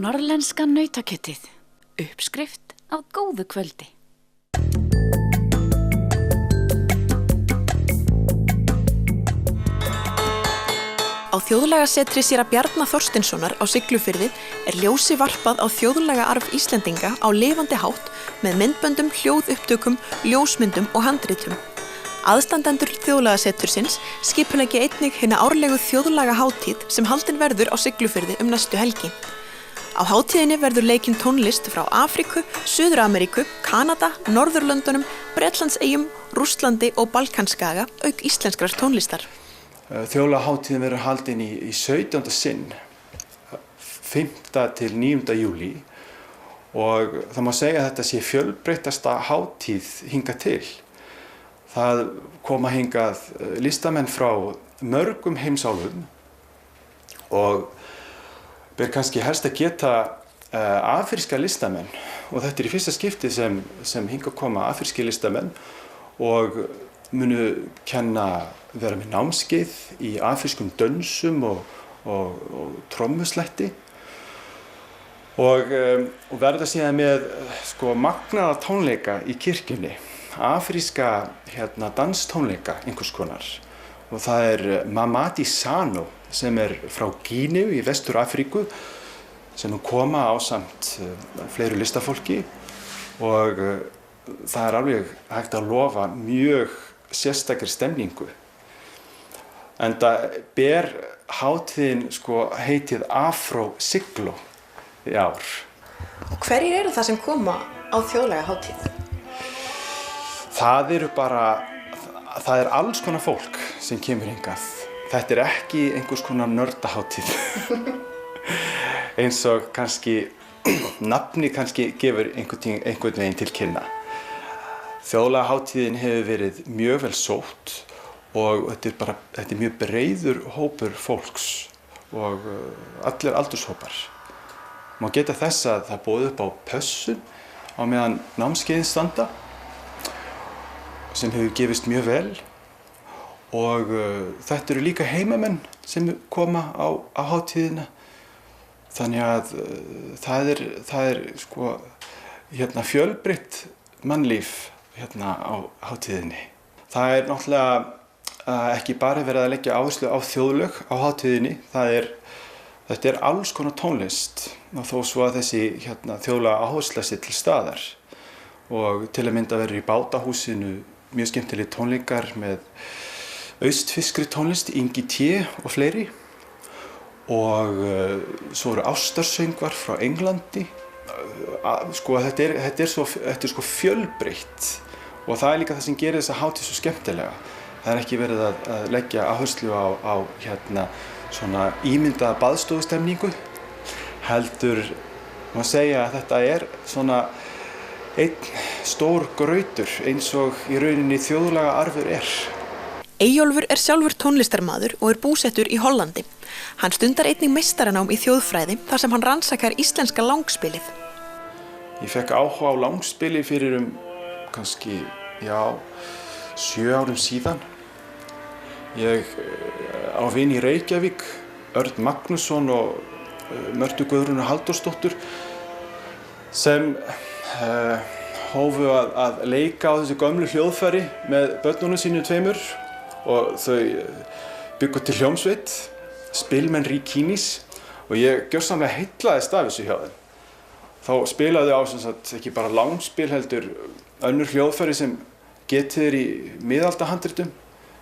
Norðlenska nautakjötið. Uppskrift af góðu kvöldi. Á Þjóðlagasetri séra Bjarna Þorsteinssonar á Siglufirði ljósi varpað á þjóðlaga arf Íslendinga á lifandi hátt með myndböndum, hljóðupptökum, ljósmyndum og handritum. Aðstandendur Þjóðlagasetursins skipuleggja einnig hina árlegu þjóðlaga hátíð sem haldin verður á Siglufirði næstu helgi. Á hátíðinni verður leikin tónlist frá Afríku, Suður-Ameríku, Kanada, Norðurlöndunum, Bretlandseyjum, Rússlandi og Balkanskaga auk íslenskrar tónlistar. Þjóðlagahátíðin verður haldin í 17. sinn, 5. til 9. júlí og það má segja að þetta sé fjölbreyttasta hátíð hingað til. Það koma hingað listamenn frá mörgum heimsálfum og ber kannski helst að geta afríska listamenn og þetta í fyrsta skipti sem hingað koma afríski listamenn og munu vera með námskeið í afrískum dönsum og trommuslætti og verða síðan með magnaða tónleika í kirkjunni, afríska danstónleika einhvers konar og það Mamadi Sano sem frá Gíneu í Vestur-Afríku sem koma ásamt fleiru listafólki og það alveg hægt að lofa mjög sérstakri stemningu. Enda ber hátíðin heitið Afro Siglo í ár. Hverjir eru það sem koma á þjóðlagahátíð? Það alls konar fólk sem kemur hingað. Þetta ekki einhvers konar nördahátíð. Eins og nafni gefur einhvern veginn til kynna. Þjóðlagahátíðin hefur verið mjög vel sótt og þetta mjög breiður hópur fólks og allir aldurshópar. Má geta þess að það boðið upp á pössun á meðan námskeiðin standa sem hefur gefist mjög vel og þetta líka heimamenn sem koma á hátíðina. Þannig að það fjölbreytt mannlíf á hátíðinni. Það náttúrulega ekki bara verið að leggja áherslu á þjóðlög á hátíðinni. Þetta alls konar tónlist og þó svo að þessi þjóðlaga áhersla sé til staðar. Og til að mynda verður í Bátahúsinu mjög skemmtilegir tónleikar með austfirskri tónlist, Ingi T og fleiri. Og svo eru ástarsöngvar frá Englandi. Þetta er fjölbreytt og það líka það sem gerir þessa hátíð svo skemmtilega. Það ekki verið að leggja áherslu á svona ímyndaða baðstofustemningu. Heldur má segja að þetta svona einn stór grautur eins og í rauninni þjóðlaga arfur Eyjólfur sjálfur tónlistarmaður og búsettur í Hollandi. Hann stundar einnig meistaranám í þjóðfræði þar sem hann rannsakar íslenska langspilið. Ég fekk áhuga á langspili fyrir kannski 7 árum síðan. Ég á vin í Reykjavík, Örn Magnússon og Mörtu Guðrúnu Halldórsdóttur sem hófu að leika á þessi gömlu hljóðfæri með börnunum sínum 2 og þau byggu til hljómsveit, Spilmenn Ríkinis og ég gjörsamlega heillaðist af þessu hjá þeim. Þá spilaði á ekki bara langspil heldur önnur hljóðfæri sem getið í miðaldahandritum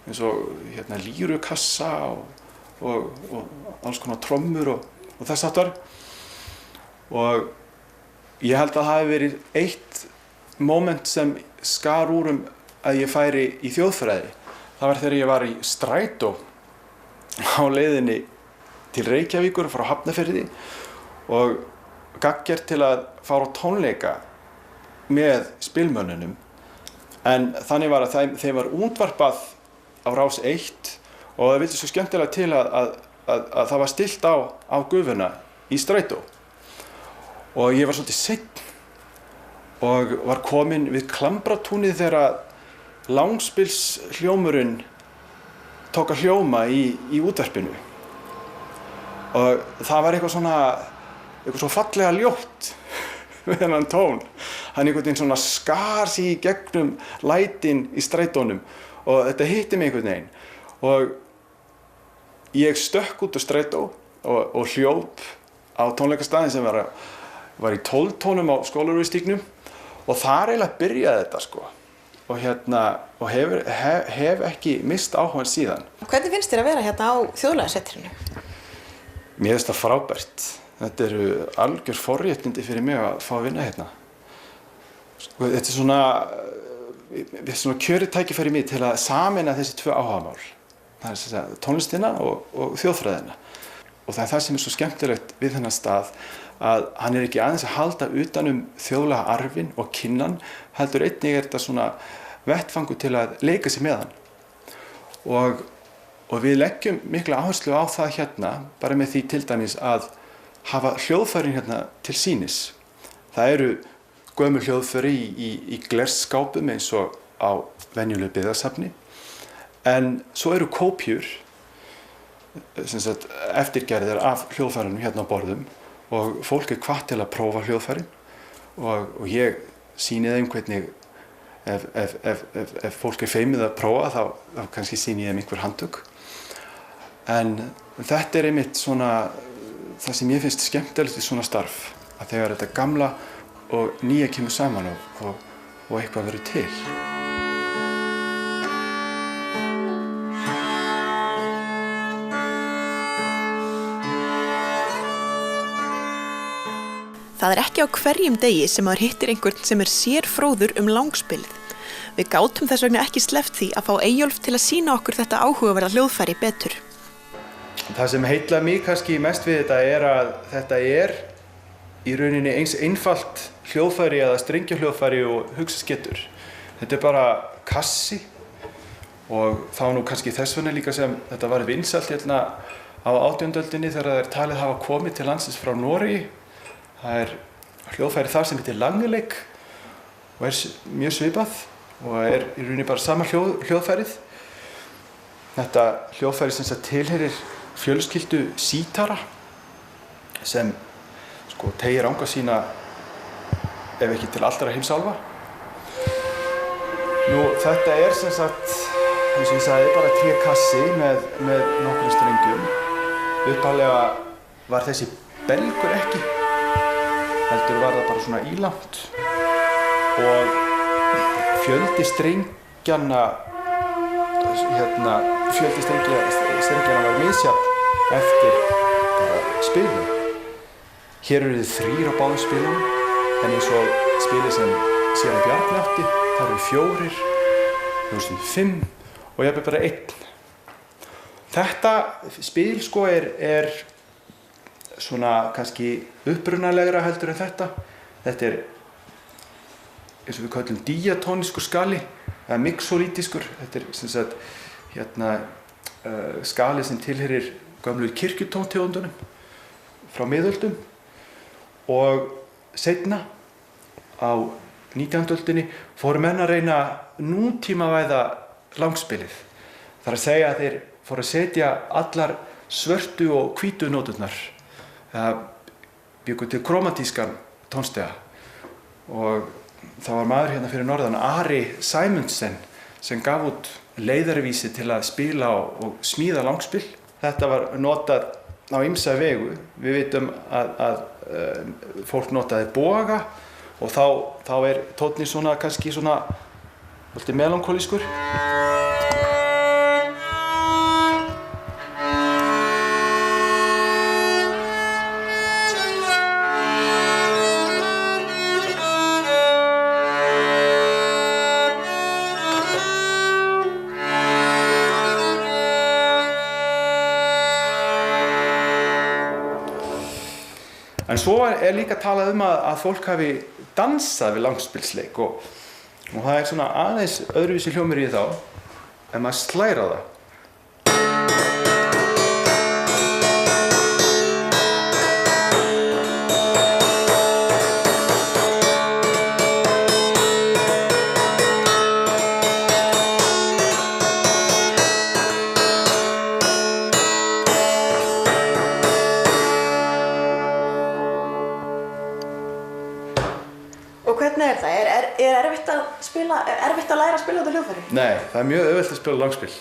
eins og lírukassa og alls konar trommur og þess háttar. Og ég held að það hafi verið eitt moment sem skar úr að ég færi í þjóðfræði. Það var þegar ég var í strætó á leiðinni til Reykjavíkur frá Hafnarfirði og gaggjart til að fara á tónleika með spilmönnunum en þannig var að þeim var útvarpað á Rás 1 og það vildi svo skemmtilega til að það var stillt á gufuna í strætó og ég var svolítið seinn og var kominn við Klambratúnið þegar langspilshljómurinn tók að hljóma í útvarpinu og það var eitthvað svona eitthvað svo fallega ljótt með þennan tón. Hann einhvern veginn svona skar sig í gegnum lætin í strætónum og þetta hitti mig einhvern veginn. Og ég stökk út úr strætó og hljóp á tónleikastaðinn sem var í 12 tónum á Skólavörðustígnum og þar eiginlega byrjaði þetta sko. Og hef ekki mist áhugann síðan. Hvernig finnst þér að vera hérna á Þjóðlagasetrinu? Mér finnst það frábært. Þetta eru algjör forréttindi fyrir mig að fá að vinna hérna. Sko, þetta er svona kjörið tækifæri mig til að sameina þessi tvö áhugamál. Það er tónlistina og þjóðfræðina. Og það er það sem er svo skemmtilegt við þennan stað að hann er ekki aðeins að halda utan þjóðlega arfinn og kynnan, heldur einnig er þetta svona vettfangur til að leika sér með hann. Og við leggjum mikla áherslu á það hérna, bara með því til dæmis að hafa hljóðfærin hérna til sýnis. Það eru gömul hljóðfæri í glersskápum eins og á venjulegu byggðasafni. En svo eru kópjur, eftirgerðir af hljóðfærunum hérna á borðum og fólk er hvatt til að prófa hljóðfærin og ég sýni þeim hvernig ef fólk er feimið að prófa þá kannski sýni ég þeim einhver handtök. En þetta er einmitt svona það sem ég finnst skemmtilegt við svona starf, að þegar þetta gamla og nýja kemur saman og eitthvað verður til. Það er ekki á hverjum degi sem maður hittir einhvern sem er sérfróður langspilið. Við gátum þess vegna ekki sleppt því að fá Eyjólf til að sýna okkur þetta áhugaverða hljóðfæri betur. Það sem heillar mig kannski mest við þetta er að þetta er í rauninni eins einfalt hljóðfæri eða strengjahljóðfæri og hugsast getur. Þetta er bara kassi og þá nú kannski þess vegna líka sem þetta var vinsælt hérna á 18. öldinni þegar það er talið hafa komið til landsins frá Noregi. Það er hljóðfæri þar sem heitir Langeleik og er mjög svipað og er í rauninni bara sama hljóðfærið. Þetta hljóðfæri sem tilheyrir fjölskyldu sítara sem sko teygir anga sína ef ekki til allra heimsálfa. Nú þetta er sem sagt, eins og ég sagði, bara trékassi með nokkrum strengjum. Upphaflega var þessi belgur ekki, heldur var það bara svona ílangt og fjöldi strengjana var misjafn eftir spilum. Hér eru þið 3 á báðum spilum, en eins og spilið sem Séra Bjarni átti, það eru 4, 5 og jafnvel bara 1. Þetta spil sko er svona kannski upprunalegra heldur en þetta. Þetta er eins og við kallum diatónískur skali, eða mixolítískur. Þetta er sem sagt skali sem tilheyrir gömlu kirkjutóntegundunum frá miðöldum og seinna á 19. öldinni fóru menn að reyna nútímavæða langspilið. Það er að segja að þeir fóru að setja allar svörtu og hvítu nóturnar, bjuggu til kromatískan tónstiga og það var maður hérna fyrir norðan, Ari Sæmundsen, sem gaf út leiðarvísi til að spila og smíða langspil. Þetta var notað á ýmsa vegu. Við vitum að fólk notaði boga og þá er tónninn svona kannski svona svolítið melankólískur. En svo er líka talað að fólk hafi dansað við langspilsleik og það er svona aðeins öðruvísi hljómur í þá en maður slær á það. erfitt að læra að spila þetta hljóðfæri? Nei, það er mjög auðvelt að spila langspil.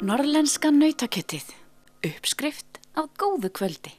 Norrlenska nautakjötið. Uppskrift af góðu kvöldi.